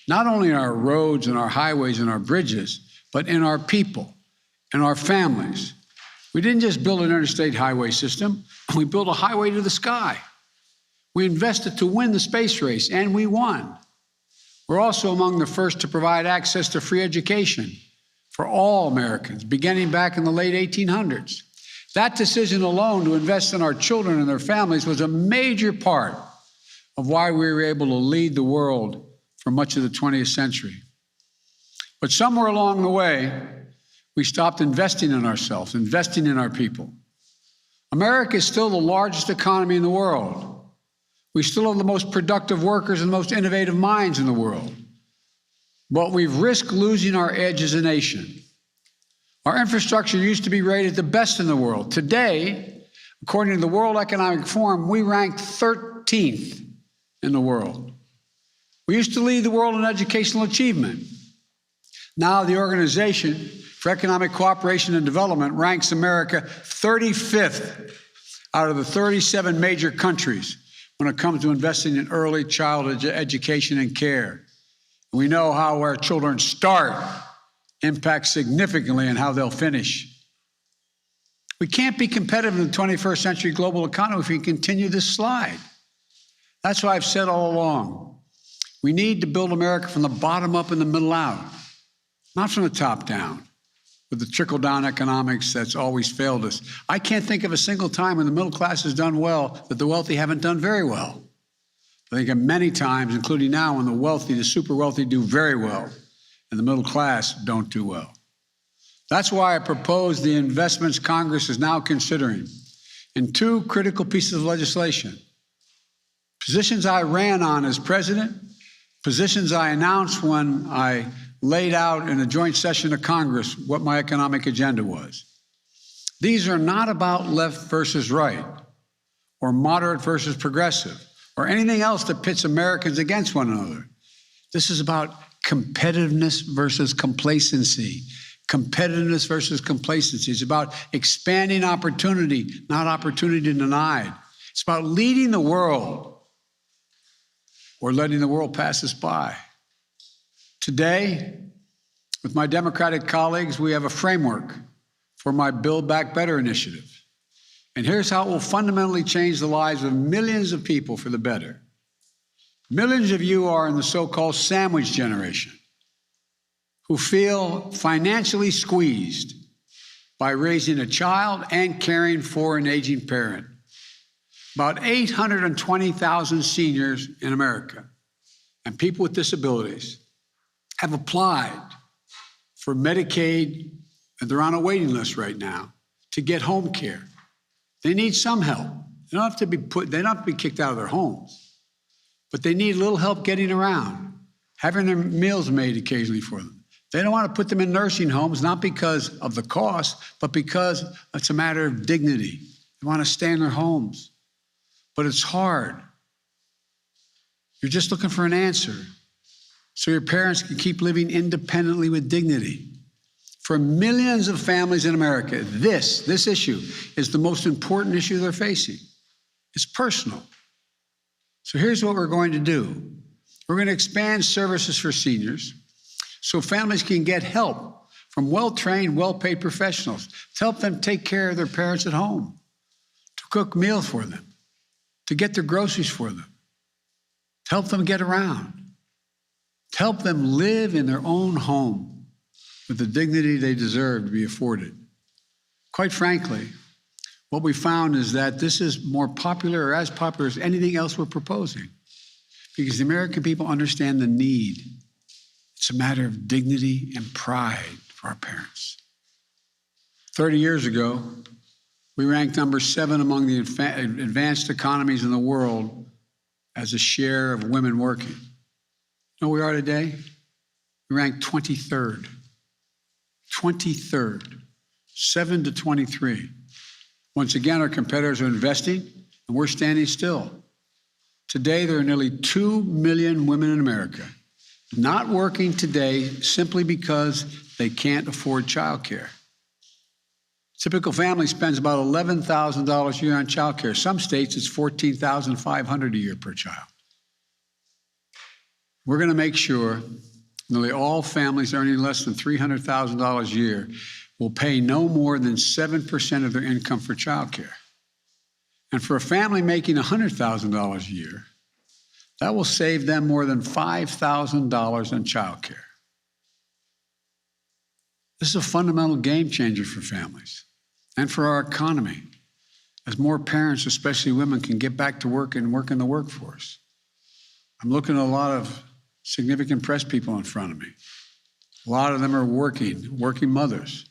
not only in our roads and our highways and our bridges, but in our people and our families. We didn't just build an interstate highway system, we built a highway to the sky. We invested to win the space race, and we won. We're also among the first to provide access to free education for all Americans, beginning back in the late 1800s. That decision alone to invest in our children and their families was a major part of why we were able to lead the world for much of the 20th century. But somewhere along the way, we stopped investing in ourselves, investing in our people. America is still the largest economy in the world. We still have the most productive workers and the most innovative minds in the world. But we've risked losing our edge as a nation. Our infrastructure used to be rated the best in the world. Today, according to the World Economic Forum, we rank 13th in the world. We used to lead the world in educational achievement. Now the Organization for Economic Cooperation and Development ranks America 35th out of the 37 major countries when it comes to investing in early childhood education and care. We know how our children start impacts significantly on how they'll finish. We can't be competitive in the 21st century global economy if we continue this slide. That's why I've said all along, we need to build America from the bottom up and the middle out, not from the top down, with the trickle-down economics that's always failed us. I can't think of a single time when the middle class has done well that the wealthy haven't done very well. I think of many times, including now, when the wealthy, the super wealthy, do very well, and the middle class don't do well. That's why I propose the investments Congress is now considering in two critical pieces of legislation. Positions I ran on as president, positions I announced when I laid out in a joint session of Congress what my economic agenda was. These are not about left versus right, or moderate versus progressive, or anything else that pits Americans against one another. This is about competitiveness versus complacency. Competitiveness versus complacency. It's about expanding opportunity, not opportunity denied. It's about leading the world or letting the world pass us by. Today, with my Democratic colleagues, we have a framework for my Build Back Better initiative. And here's how it will fundamentally change the lives of millions of people for the better. Millions of you are in the so-called sandwich generation who feel financially squeezed by raising a child and caring for an aging parent. About 820,000 seniors in America and people with disabilities have applied for Medicaid, and they're on a waiting list right now to get home care. They need some help. They don't have to be kicked out of their homes, but they need a little help getting around, having their meals made occasionally for them. They don't want to put them in nursing homes, not because of the cost, but because it's a matter of dignity. They want to stay in their homes. But it's hard. You're just looking for an answer so your parents can keep living independently with dignity. For millions of families in America, this issue is the most important issue they're facing. It's personal. So here's what we're going to do. We're going to expand services for seniors so families can get help from well-trained, well-paid professionals to help them take care of their parents at home, to cook meals for them, to get their groceries for them, to help them get around, to help them live in their own home with the dignity they deserve to be afforded. Quite frankly, what we found is that this is more popular or as popular as anything else we're proposing because the American people understand the need. It's a matter of dignity and pride for our parents. 30 years ago, we ranked number 7 among the advanced economies in the world as a share of women working. You know where we are today? We ranked 23rd. 23rd, 7 to 23. Once again, our competitors are investing, and we're standing still. Today, there are nearly 2 million women in America not working today simply because they can't afford childcare. Typical family spends about $11,000 a year on childcare. Some states, it's $14,500 a year per child. We're going to make sure nearly all families earning less than $300,000 a year will pay no more than 7% of their income for child care. And for a family making $100,000 a year, that will save them more than $5,000 in child care. This is a fundamental game changer for families and for our economy, as more parents, especially women, can get back to work and work in the workforce. I'm looking at a lot of significant press people in front of me. A lot of them are working mothers.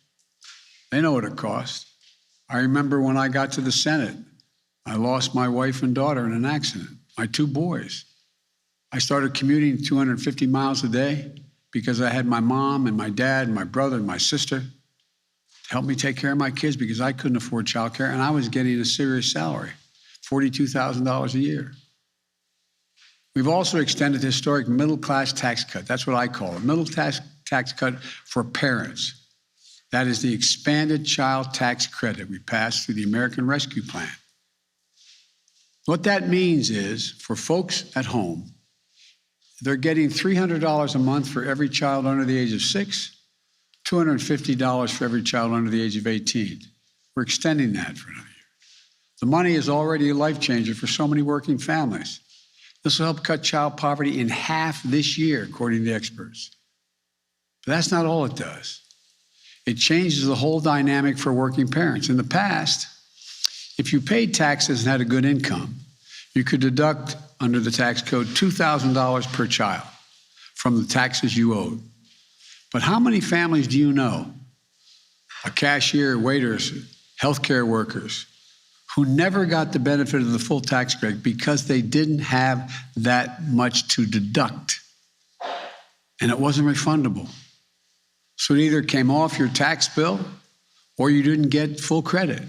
They know what it costs. I remember when I got to the Senate, I lost my wife and daughter in an accident, my two boys. I started commuting 250 miles a day because I had my mom and my dad and my brother and my sister to help me take care of my kids because I couldn't afford childcare, and I was getting a serious salary, $42,000 a year. We've also extended the historic middle-class tax cut. That's what I call it, middle-class tax cut for parents. That is the expanded child tax credit we passed through the American Rescue Plan. What that means is, for folks at home, they're getting $300 a month for every child under the age of 6, $250 for every child under the age of 18. We're extending that for another year. The money is already a life changer for so many working families. This will help cut child poverty in half this year, according to experts. But that's not all it does. It changes the whole dynamic for working parents. In the past, if you paid taxes and had a good income, you could deduct under the tax code $2,000 per child from the taxes you owed. But how many families do you know, a cashier, waiters, healthcare workers, who never got the benefit of the full tax credit because they didn't have that much to deduct, and it wasn't refundable? So it either came off your tax bill or you didn't get full credit.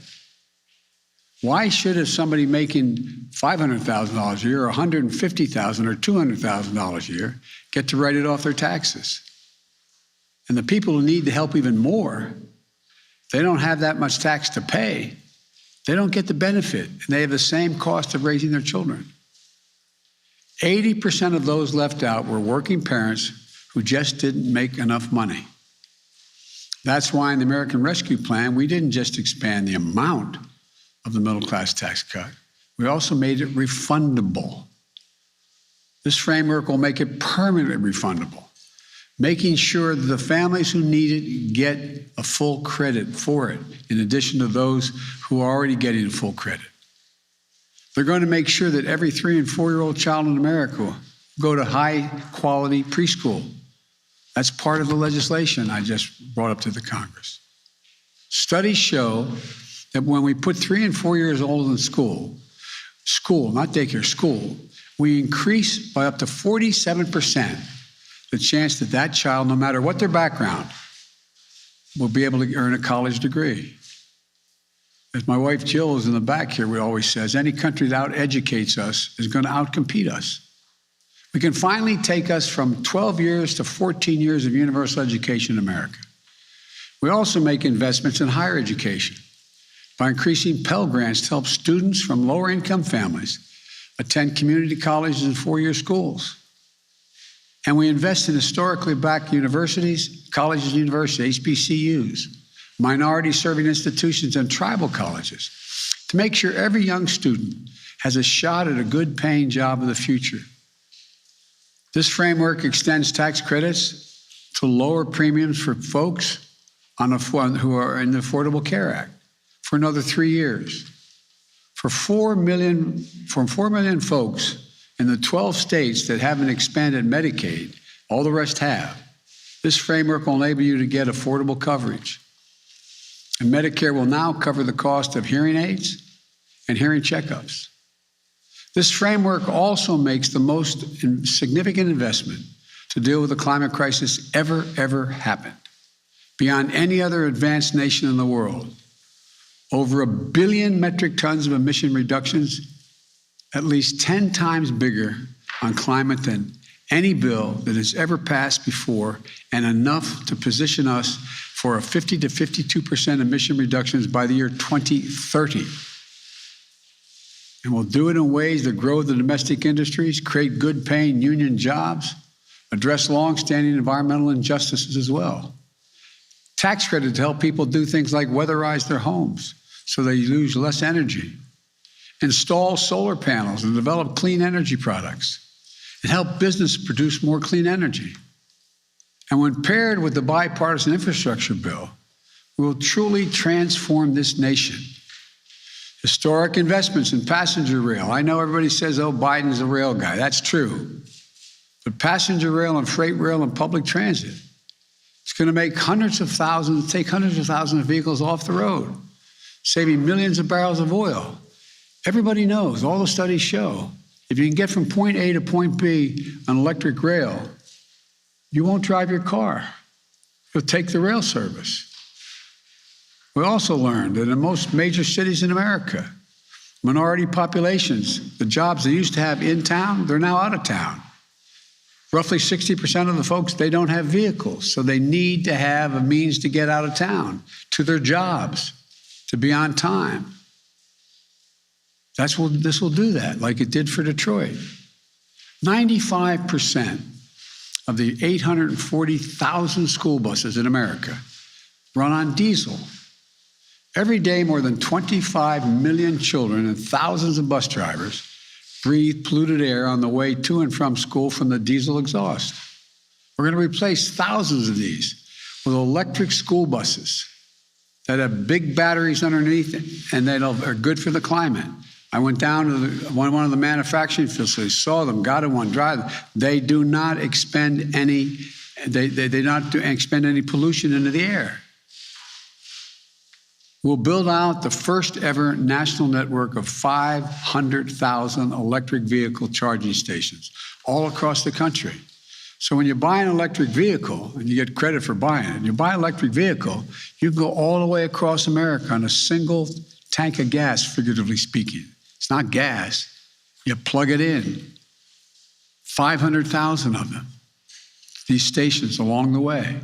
Why should somebody making $500,000 a year, or $150,000 or $200,000 a year get to write it off their taxes? And the people who need the help even more, they don't have that much tax to pay. They don't get the benefit, and they have the same cost of raising their children. 80% of those left out were working parents who just didn't make enough money. That's why in the American Rescue Plan, we didn't just expand the amount of the middle-class tax cut. We also made it refundable. This framework will make it permanently refundable, making sure that the families who need it get a full credit for it, in addition to those who are already getting full credit. They're going to make sure that every 3- and 4-year-old child in America go to high-quality preschool. That's part of the legislation I just brought up to the Congress. Studies show that when we put 3 and 4 years old in school, not daycare, school, we increase by up to 47% the chance that that child, no matter what their background, will be able to earn a college degree. As my wife Jill is in the back here, we always says, any country that out-educates us is going to outcompete us. We can finally take us from 12 years to 14 years of universal education in America. We also make investments in higher education by increasing Pell Grants to help students from lower-income families attend community colleges and 4-year schools. And we invest in historically black universities, colleges and universities, HBCUs, minority-serving institutions, and tribal colleges to make sure every young student has a shot at a good-paying job in the future. This framework extends tax credits to lower premiums for folks who are in the Affordable Care Act for another 3 years. From 4 million folks in the 12 states that haven't expanded Medicaid, all the rest have, this framework will enable you to get affordable coverage. And Medicare will now cover the cost of hearing aids and hearing checkups. This framework also makes the most significant investment to deal with the climate crisis ever happened, beyond any other advanced nation in the world. Over 1 billion metric tons of emission reductions, at least 10 times bigger on climate than any bill that has ever passed before, and enough to position us for a 50 to 52% emission reductions by the year 2030. And we'll do it in ways that grow the domestic industries, create good-paying union jobs, address long-standing environmental injustices as well. Tax credit to help people do things like weatherize their homes so they use less energy. Install solar panels and develop clean energy products. And help business produce more clean energy. And when paired with the bipartisan infrastructure bill, we will truly transform this nation. Historic investments in passenger rail. I know everybody says, oh, Biden's a rail guy. That's true. But passenger rail and freight rail and public transit, it's going to make hundreds of thousands of vehicles off the road, saving millions of barrels of oil. Everybody knows, all the studies show, if you can get from point A to point B on electric rail, you won't drive your car. You'll take the rail service. We also learned that in most major cities in America, minority populations, the jobs they used to have in town, they're now out of town. Roughly 60% of the folks, they don't have vehicles, so they need to have a means to get out of town, to their jobs, to be on time. This will do that, like it did for Detroit. 95% of the 840,000 school buses in America run on diesel. Every day, more than 25 million children and thousands of bus drivers breathe polluted air on the way to and from school from the diesel exhaust. We're going to replace thousands of these with electric school buses that have big batteries underneath and that are good for the climate. I went down to one of the manufacturing facilities, saw them, got in one, drive them. They do not expend any. They not expend any pollution into the air. We'll build out the first ever national network of 500,000 electric vehicle charging stations all across the country. So when you buy an electric vehicle, and you get credit for buying it, you buy an electric vehicle, you can go all the way across America on a single tank of gas, figuratively speaking. It's not gas. You plug it in. 500,000 of them, these stations along the way.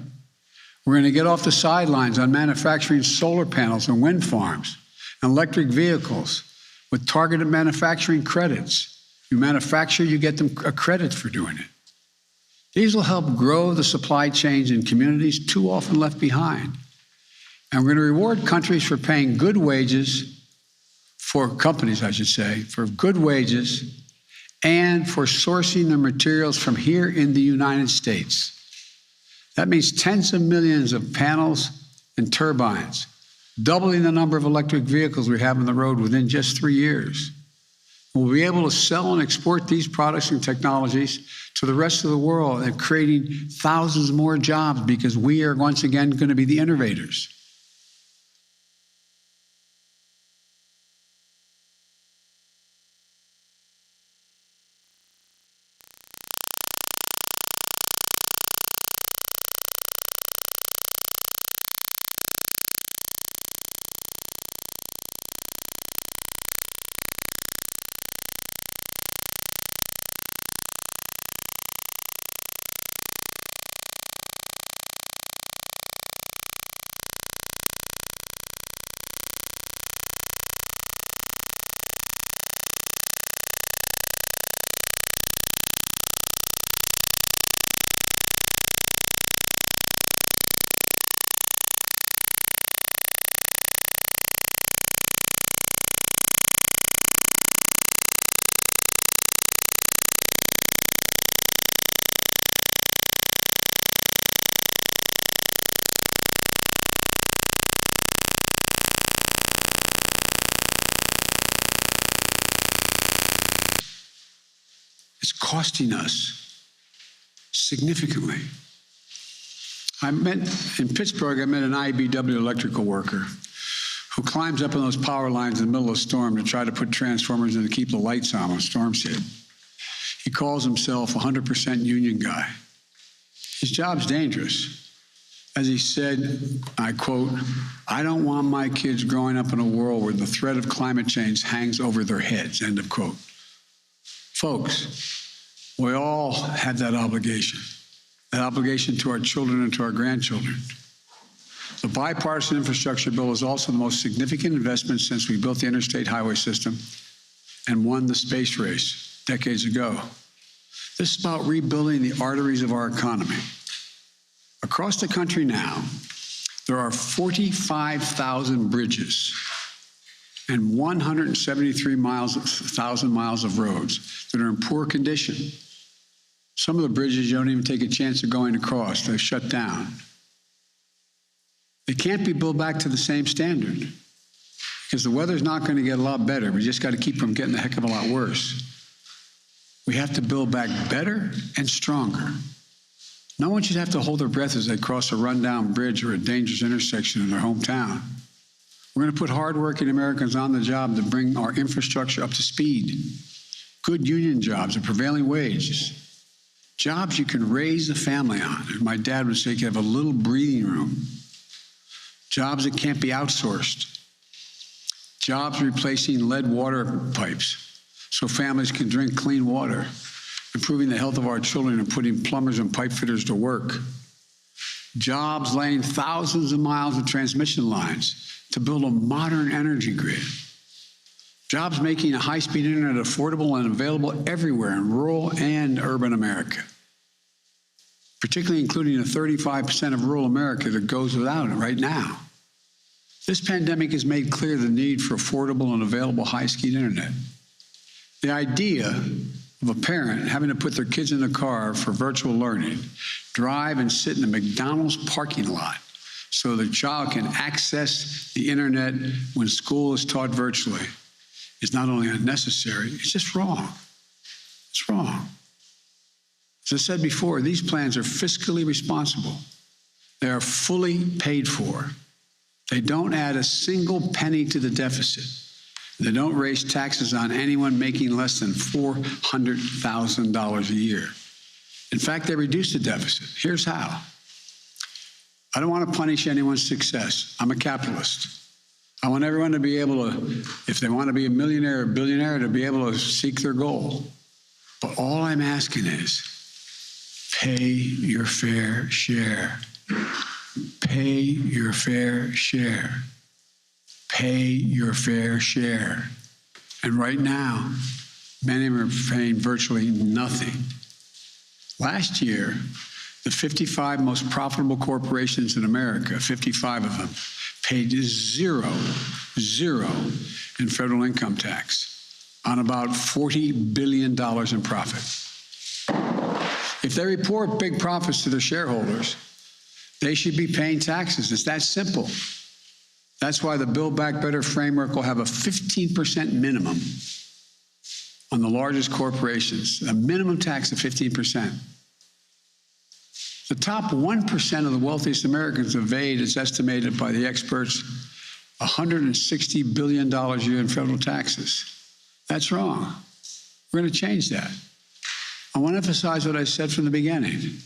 We're going to get off the sidelines on manufacturing solar panels and wind farms and electric vehicles with targeted manufacturing credits. You manufacture, you get them a credit for doing it. These will help grow the supply chains in communities too often left behind. And we're going to reward countries for paying good wages, for companies, I should say, for good wages and for sourcing their materials from here in the United States. That means tens of millions of panels and turbines, doubling the number of electric vehicles we have on the road within just 3 years. We'll be able to sell and export these products and technologies to the rest of the world and creating thousands more jobs because we are once again going to be the innovators. It's costing us significantly. In Pittsburgh, I met an IBW electrical worker who climbs up on those power lines in the middle of a storm to try to put transformers in to keep the lights on when storms hit. He calls himself a 100% union guy. His job's dangerous. As he said, I quote, "I don't want my kids growing up in a world where the threat of climate change hangs over their heads," end of quote. Folks, we all have that obligation to our children and to our grandchildren. The bipartisan infrastructure bill is also the most significant investment since we built the interstate highway system and won the space race decades ago. This is about rebuilding the arteries of our economy. Across the country now, there are 45,000 bridges and 173,000 miles of roads that are in poor condition. Some of the bridges you don't even take a chance of going across. They're shut down. They can't be built back to the same standard because the weather's not going to get a lot better. We just got to keep from getting a heck of a lot worse. We have to build back better and stronger. No one should have to hold their breath as they cross a rundown bridge or a dangerous intersection in their hometown. We're going to put hardworking Americans on the job to bring our infrastructure up to speed. Good union jobs at prevailing wages. Jobs you can raise a family on. My dad would say you have a little breathing room. Jobs that can't be outsourced. Jobs replacing lead water pipes so families can drink clean water. Improving the health of our children and putting plumbers and pipe fitters to work. Jobs laying thousands of miles of transmission lines to build a modern energy grid. Jobs making a high-speed internet affordable and available everywhere in rural and urban America, particularly including the 35% of rural America that goes without it right now. This pandemic has made clear the need for affordable and available high-speed internet. The idea of a parent having to put their kids in the car for virtual learning, drive and sit in a McDonald's parking lot so their child can access the internet when school is taught virtually is not only unnecessary, it's just wrong. It's wrong. As I said before, these plans are fiscally responsible. They are fully paid for. They don't add a single penny to the deficit. They don't raise taxes on anyone making less than $400,000 a year. In fact, they reduce the deficit. Here's how. I don't want to punish anyone's success. I'm a capitalist. I want everyone to be able to, if they want to be a millionaire or billionaire, to be able to seek their goal. But all I'm asking is pay your fair share. Pay your fair share. Pay your fair share. And right now, many of them are paying virtually nothing. Last year, the 55 most profitable corporations in America, 55 of them, paid zero in federal income tax on about $40 billion in profit. If they report big profits to their shareholders, they should be paying taxes. It's that simple. That's why the Build Back Better framework will have a 15% minimum on the largest corporations, a minimum tax of 15%. The top 1% of the wealthiest Americans evade, it's estimated by the experts, $160 billion a year in federal taxes. That's wrong. We're going to change that. I want to emphasize what I said from the beginning.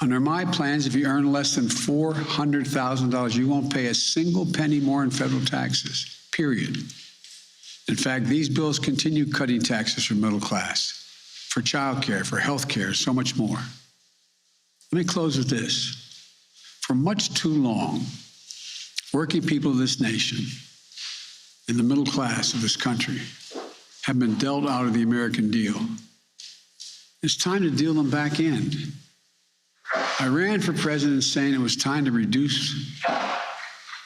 Under my plans, if you earn less than $400,000, you won't pay a single penny more in federal taxes, period. In fact, these bills continue cutting taxes for middle class, for child care, for health care, so much more. Let me close with this. For much too long, working people of this nation and the middle class of this country have been dealt out of the American deal. It's time to deal them back in. I ran for president saying it was time to reduce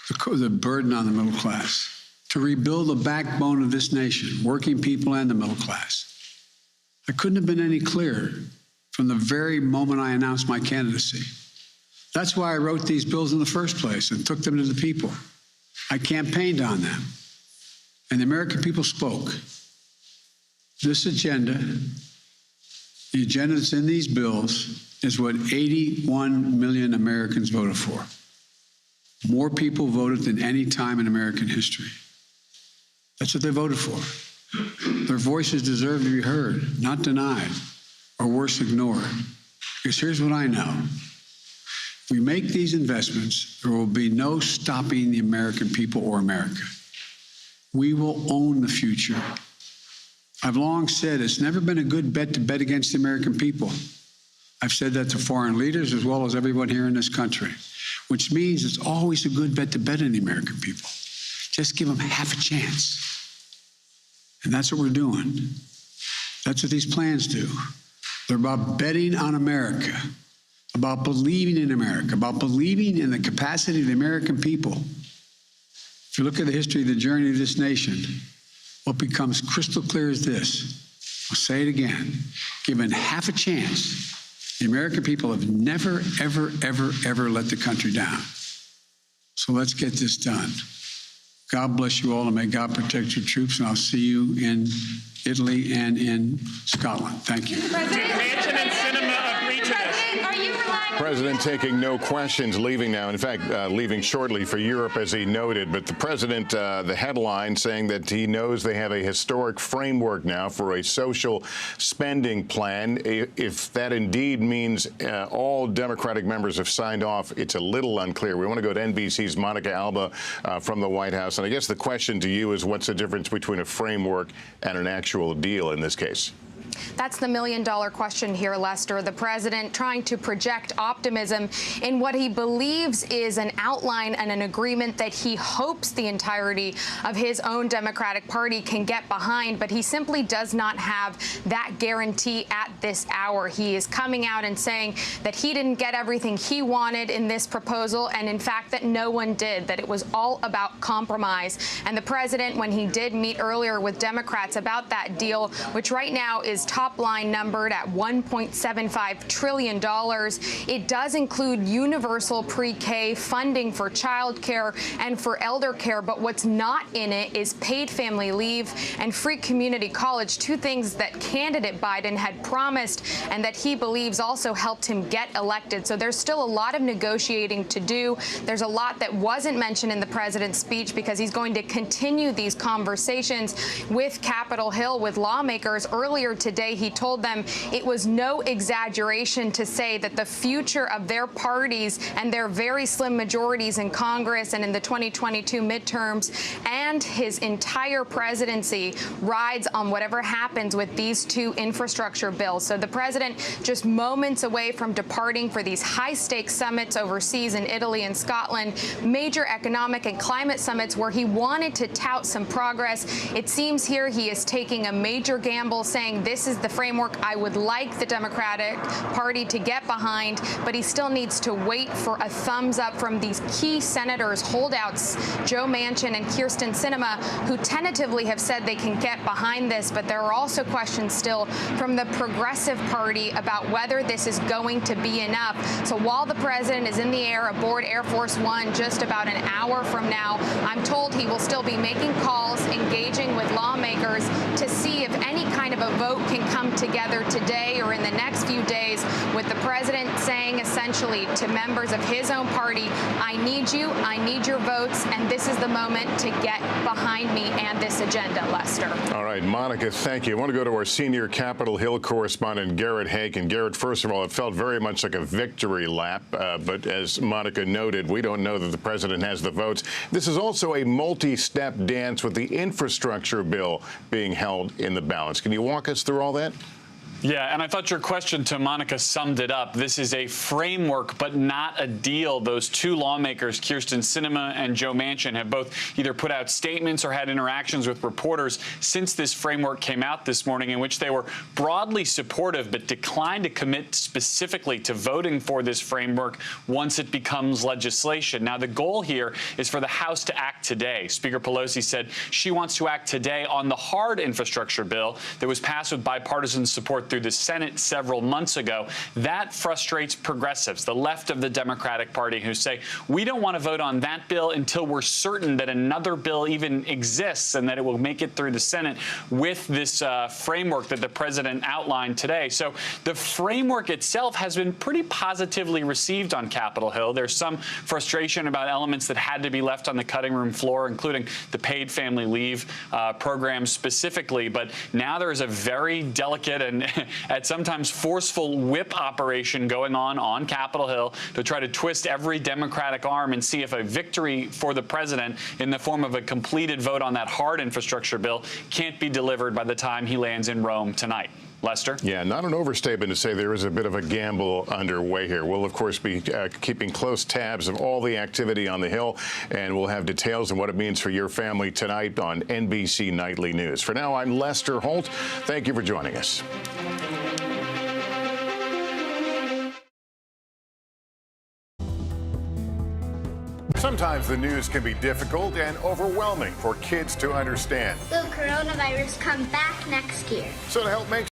the burden on the middle class, to rebuild the backbone of this nation, working people and the middle class. I couldn't have been any clearer from the very moment I announced my candidacy. That's why I wrote these bills in the first place and took them to the people. I campaigned on them, and the American people spoke. This agenda, the agenda that's in these bills, is what 81 million Americans voted for. More people voted than any time in American history. That's what they voted for. Their voices deserve to be heard, not denied, or worse, ignored. Because here's what I know. If we make these investments, there will be no stopping the American people or America. We will own the future. I've long said it's never been a good bet to bet against the American people. I've said that to foreign leaders as well as everyone here in this country, which means it's always a good bet to bet on the American people. Just give them half a chance. And that's what we're doing. That's what these plans do. They're about betting on America, about believing in America, about believing in the capacity of the American people. If you look at the history of the journey of this nation, what becomes crystal clear is this. I'll say it again. Given half a chance, the American people have never, ever, ever, ever let the country down. So let's get this done. God bless you all, and may God protect your troops, and I'll see you in Italy and in Scotland. Thank you. Manchin and Sinema agree to this. President taking no questions, leaving now. In fact, leaving shortly for Europe, as he noted. But the president, the headline saying that he knows they have a historic framework now for a social spending plan. If that indeed means all Democratic members have signed off, it's a little unclear. We want to go to NBC's Monica Alba from the White House. And I guess the question to you is, what's the difference between a framework and an actual deal in this case? That's the million-dollar question here, Lester. The president trying to project optimism in what he believes is an outline and an agreement that he hopes the entirety of his own Democratic Party can get behind, but he simply does not have that guarantee at this hour. He is coming out and saying that he didn't get everything he wanted in this proposal, and in fact that no one did, that it was all about compromise. And the president, when he did meet earlier with Democrats about that deal, which right now is top line numbered at $1.75 trillion. It does include universal pre-K funding for child care and for elder care, but what's not in it is paid family leave and free community college, two things that candidate Biden had promised and that he believes also helped him get elected. So there's still a lot of negotiating to do. There's a lot that wasn't mentioned in the president's speech because he's going to continue these conversations with Capitol Hill, with lawmakers. Earlier today, he told them it was no exaggeration to say that the future of their parties and their very slim majorities in Congress and in the 2022 midterms and his entire presidency rides on whatever happens with these two infrastructure bills. So the president just moments away from departing for these high-stakes summits overseas in Italy and Scotland, major economic and climate summits where he wanted to tout some progress. It seems here he is taking a major gamble, saying this is the framework I would like the Democratic Party to get behind, but he still needs to wait for a thumbs up from these key senators, holdouts, Joe Manchin and Kyrsten Sinema, who tentatively have said they can get behind this, but there are also questions still from the Progressive Party about whether this is going to be enough. So while the president is in the air aboard Air Force One just about an hour from now, I'm told he will still be making calls, engaging with lawmakers to see if any kind of a vote can come together today or in the next few days, with the president saying essentially to members of his own party, I need you, I need your votes, and this is the moment to get behind me and this agenda, Lester. All right, Monica, thank you. I want to go to our senior Capitol Hill correspondent, Garrett Hake. And Garrett, first of all, it felt very much like a victory lap, but as Monica noted, we don't know that the president has the votes. This is also a multi-step dance with the infrastructure bill being held in the balance. Can you walk us through all that? Yeah, and I thought your question to Monica summed it up. This is a framework, but not a deal. Those two lawmakers, Kyrsten Sinema and Joe Manchin, have both either put out statements or had interactions with reporters since this framework came out this morning, in which they were broadly supportive but declined to commit specifically to voting for this framework once it becomes legislation. Now, the goal here is for the House to act today. Speaker Pelosi said she wants to act today on the hard infrastructure bill that was passed with bipartisan support through the Senate several months ago. That frustrates progressives, the left of the Democratic Party, who say, we don't want to vote on that bill until we're certain that another bill even exists and that it will make it through the Senate with this framework that the president outlined today. So the framework itself has been pretty positively received on Capitol Hill. There's some frustration about elements that had to be left on the cutting room floor, including the paid family leave program specifically. But now there is a very delicate and at sometimes forceful whip operation going on Capitol Hill to try to twist every Democratic arm and see if a victory for the president in the form of a completed vote on that hard infrastructure bill can't be delivered by the time he lands in Rome tonight. Lester? Yeah, not an overstatement to say there is a bit of a gamble underway here. We'll, of course, be keeping close tabs of all the activity on the Hill, and we'll have details on what it means for your family tonight on NBC Nightly News. For now, I'm Lester Holt. Thank you for joining us. Sometimes the news can be difficult and overwhelming for kids to understand. Will coronavirus come back next year? So to help make